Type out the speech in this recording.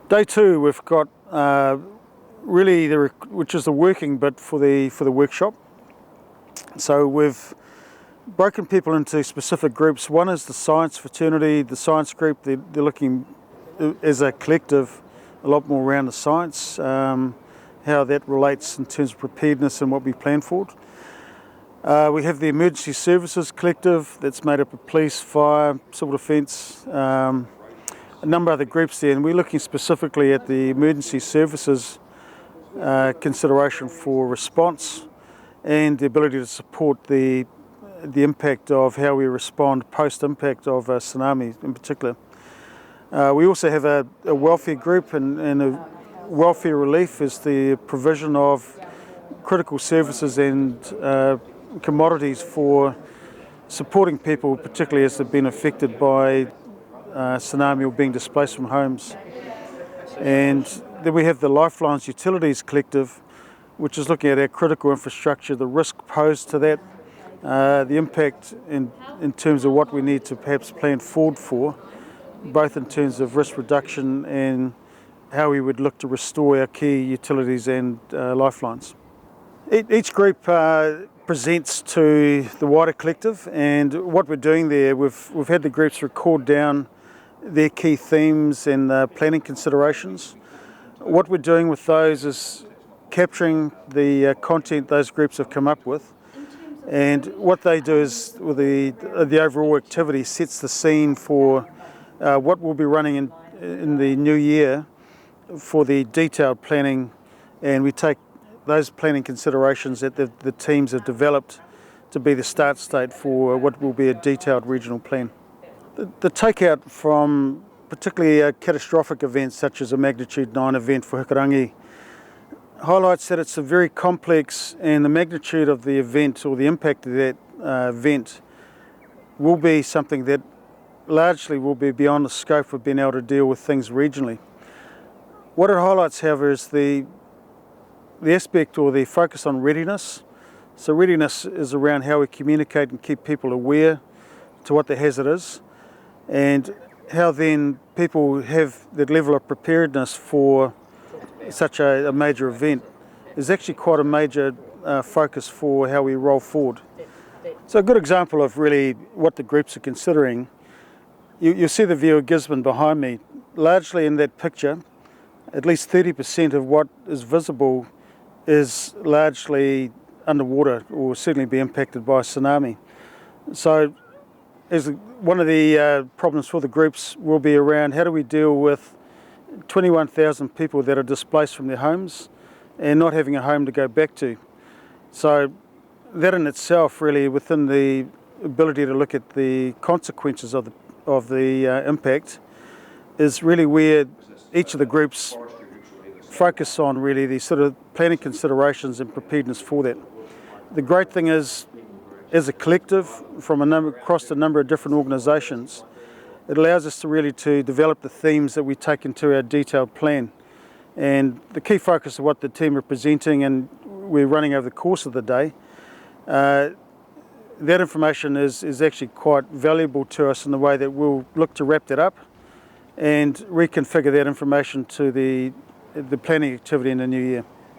Day two, we've got really which is the working bit for the workshop. So we've broken people into specific groups. One is the science fraternity, the science group. They're looking as a collective a lot more around the science, how that relates in terms of preparedness and what we plan for. We have the emergency services collective that's made up of police, fire, civil defence, a number of other groups there, and we're looking specifically at the emergency services consideration for response and the ability to support the impact of how we respond post-impact of a tsunami in particular. We also have a welfare group, and a welfare relief is the provision of critical services and commodities for supporting people, particularly as they've been affected by tsunami or being displaced from homes. And then we have the Lifelines Utilities Collective, which is looking at our critical infrastructure, the risk posed to that, the impact in terms of what we need to perhaps plan forward for, both in terms of risk reduction and how we would look to restore our key utilities and lifelines. Each group presents to the wider collective, and what we're doing there, we've had the groups record down their key themes and planning considerations. What we're doing with those is capturing the content those groups have come up with, and what they do is, with the overall activity, sets the scene for what we'll be running in the new year for the detailed planning, and we take those planning considerations that the teams have developed to be the start state for what will be a detailed regional plan. The takeout from particularly catastrophic events such as a magnitude 9 event for Hikurangi highlights that it's a very complex, and the magnitude of the event or the impact of that event will be something that largely will be beyond the scope of being able to deal with things regionally. What it highlights, however, is the aspect or the focus on readiness. So readiness is around how we communicate and keep people aware to what the hazard is, and how then people have that level of preparedness for such a major event is actually quite a major focus for how we roll forward. So a good example of really what the groups are considering, you'll see the view of Gisborne behind me. Largely in that picture, at least 30% of what is visible is largely underwater or certainly be impacted by a tsunami. So as one of the problems for the groups will be around how do we deal with 21,000 people that are displaced from their homes and not having a home to go back to. So that in itself, really, within the ability to look at the consequences of the impact, is really where each of the groups focus on really the sort of planning considerations and preparedness for that. The great thing is, as a collective from across a number of different organisations, it allows us to really develop the themes that we take into our detailed plan. And the key focus of what the team are presenting and we're running over the course of the day, that information is actually quite valuable to us in the way that we'll look to wrap that up and reconfigure that information to the planning activity in the new year.